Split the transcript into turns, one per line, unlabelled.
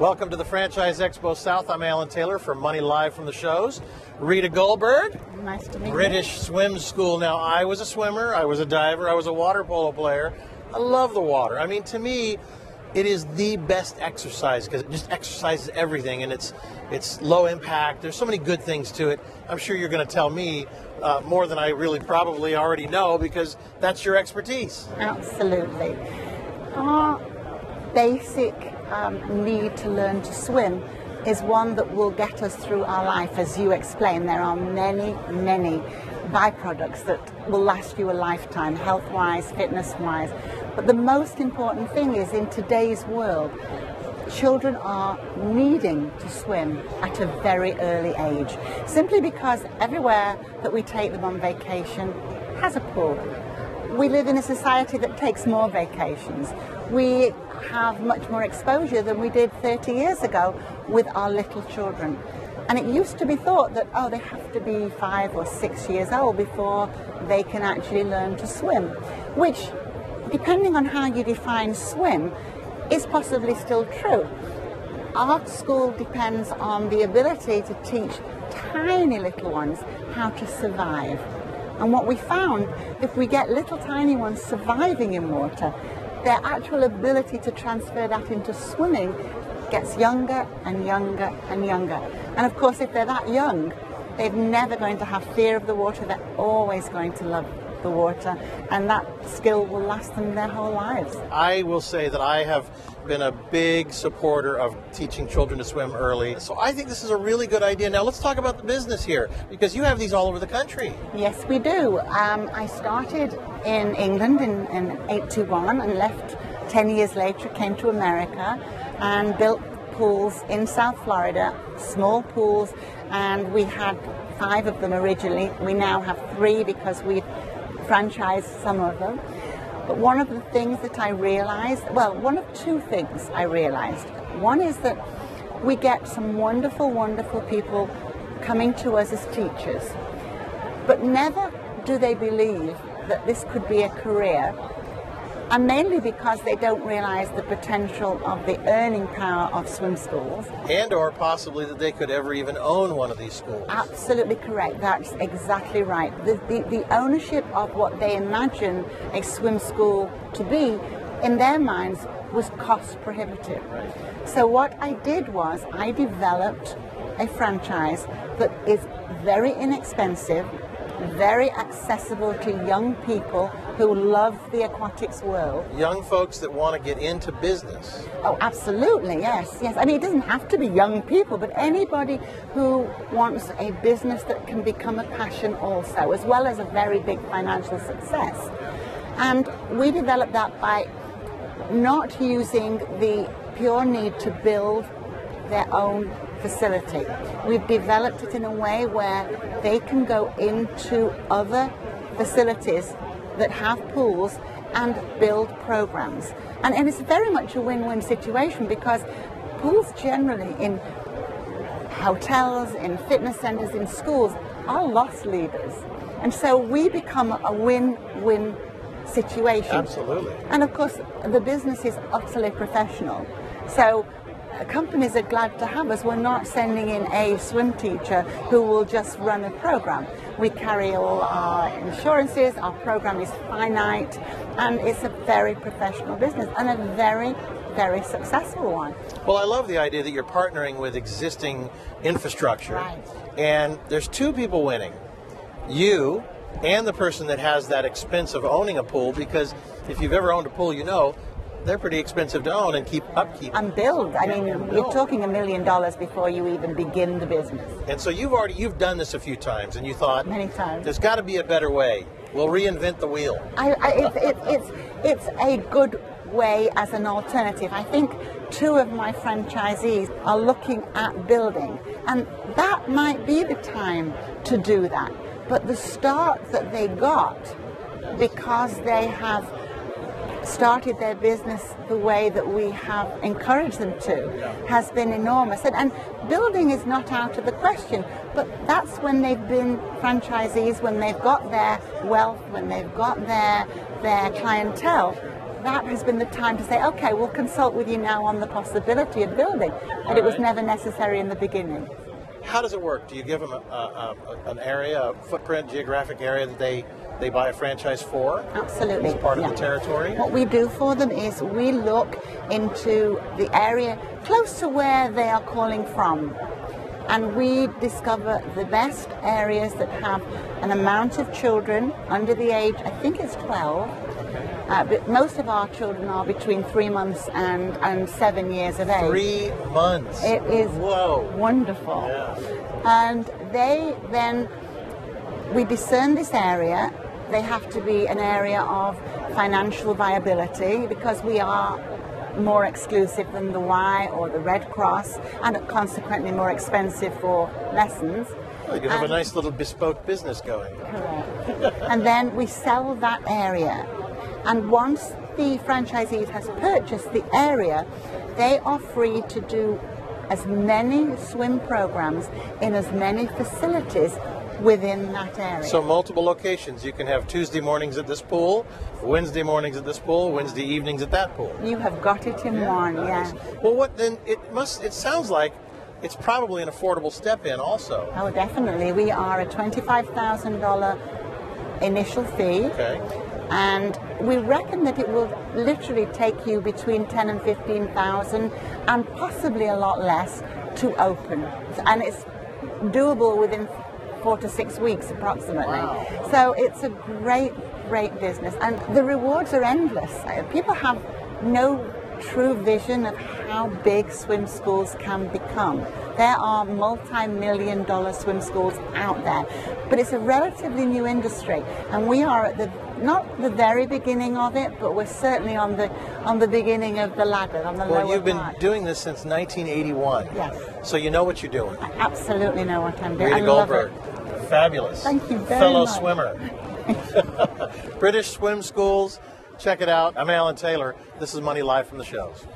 Welcome to the Franchise Expo South. I'm Alan Taylor from Money Live from the shows. Rita Goldberg,
nice to meet you.
British Swim School. Now, I was a swimmer, I was a diver, I was a water polo player. I love the water. I mean, to me, it is the best exercise because it just exercises everything, and it's low impact. There's so many good things to it. I'm sure you're going to tell me more than I really probably already know because that's your expertise.
Absolutely. Our basic need to learn to swim is one that will get us through our life. As you explained, there are many, many byproducts that will last you a lifetime, health-wise, fitness-wise. But the most important thing is, in today's world, children are needing to swim at a very early age, simply because everywhere that we take them on vacation has a pool. We live in a society that takes more vacations. We have much more exposure than we did 30 years ago with our little children. And it used to be thought that, they have to be 5 or 6 years old before they can actually learn to swim, which, depending on how you define swim, is possibly still true. Our school depends on the ability to teach tiny little ones how to survive. And what we found, if we get little tiny ones surviving in water, their actual ability to transfer that into swimming gets younger and younger and younger. And of course, if they're that young, they're never going to have fear of the water. They're always going to love the water, and that skill will last them their whole lives.
I will say that I have been a big supporter of teaching children to swim early. So I think this is a really good idea. Now let's talk about the business here, because you have these all over the country.
Yes, we do. I started in England in 821 and left 10 years later, came to America and built pools in South Florida, small pools, and we had 5 of them originally. We now have 3 because we've franchised some of them. But one of the things that I realized, one of 2 things I realized. One is that we get some wonderful, wonderful people coming to us as teachers, but never do they believe that this could be a career, and mainly because they don't realize the potential of the earning power of swim schools.
And or possibly that they could ever even own one of these schools.
Absolutely correct. That's exactly right. The ownership of what they imagine a swim school to be, in their minds, was cost prohibitive. So what I did was I developed a franchise that is very inexpensive, very accessible to young people who love the aquatics world.
Young folks that want to get into business.
Oh, absolutely, yes. I mean, it doesn't have to be young people, but anybody who wants a business that can become a passion also, as well as a very big financial success. And we developed that by not using the pure need to build their own facility. We've developed it in a way where they can go into other facilities that have pools and build programs. And it's very much a win-win situation, because pools generally in hotels, in fitness centers, in schools are loss leaders. And so we become a win-win situation.
Absolutely.
And of course, the business is utterly professional. So companies are glad to have us. We're not sending in a swim teacher who will just run a program. We carry all our insurances, our program is finite, and it's a very professional business and a very, very successful one.
Well, I love the idea that you're partnering with existing infrastructure.
Right.
And there's 2 people winning. You and the person that has that expense of owning a pool, because if you've ever owned a pool, you know they're pretty expensive to own and keep upkeep.
And build. I mean, you're talking $1 million before you even begin the business.
And so you've done this a few times, and you thought,
many times,
there's got to be a better way. We'll reinvent the wheel.
It's a good way as an alternative. I think 2 of my franchisees are looking at building, and that might be the time to do that. But the start that they got, because they have started their business the way that we have encouraged them to, has been enormous. And building is not out of the question, but that's when they've been franchisees, when they've got their wealth, when they've got their clientele. that has been the time to say, okay, we'll consult with you now on the possibility of building. But it was never necessary in the beginning.
How does it work? Do you give them an area, a footprint, geographic area that they buy a franchise for?
Absolutely.
As part of the territory?
What we do for them is we look into the area close to where they are calling from. And we discover the best areas that have an amount of children under the age, I think it's 12. But most of our children are between 3 months and 7 years of age.
3 months.
It is wonderful.
Yeah.
And we discern this area. They have to be an area of financial viability because we are more exclusive than the Y or the Red Cross and consequently more expensive for lessons.
Well, you have a nice little bespoke business going.
Correct. And then we sell that area. And once the franchisee has purchased the area, they are free to do as many swim programs in as many facilities within that area.
So multiple locations. You can have Tuesday mornings at this pool, Wednesday mornings at this pool, Wednesday evenings at that pool.
You have got it in one,
Nice.
yeah.
Well, what then? It sounds like it's probably an affordable step in also.
Oh, definitely. We are a $25,000 initial fee.
Okay.
And we reckon that it will literally take you between 10 and 15,000 and possibly a lot less to open. And it's doable within 4 to 6 weeks approximately.
Wow.
So it's a great, great business. And the rewards are endless. People have no true vision of how big swim schools can become. There are multi-million-dollar swim schools out there, but it's a relatively new industry, and we are at not the very beginning of it, but we're certainly on the beginning of the ladder, on the lower part.
Well, you've been doing this since 1981.
Yes.
So you know what you're doing.
I absolutely know what I'm doing.
Rita
I love
Goldberg,
it.
fabulous.
Thank you very
Fellow
much.
swimmer. British Swim Schools. Check it out. I'm Alan Taylor. This is Money Live from the shows.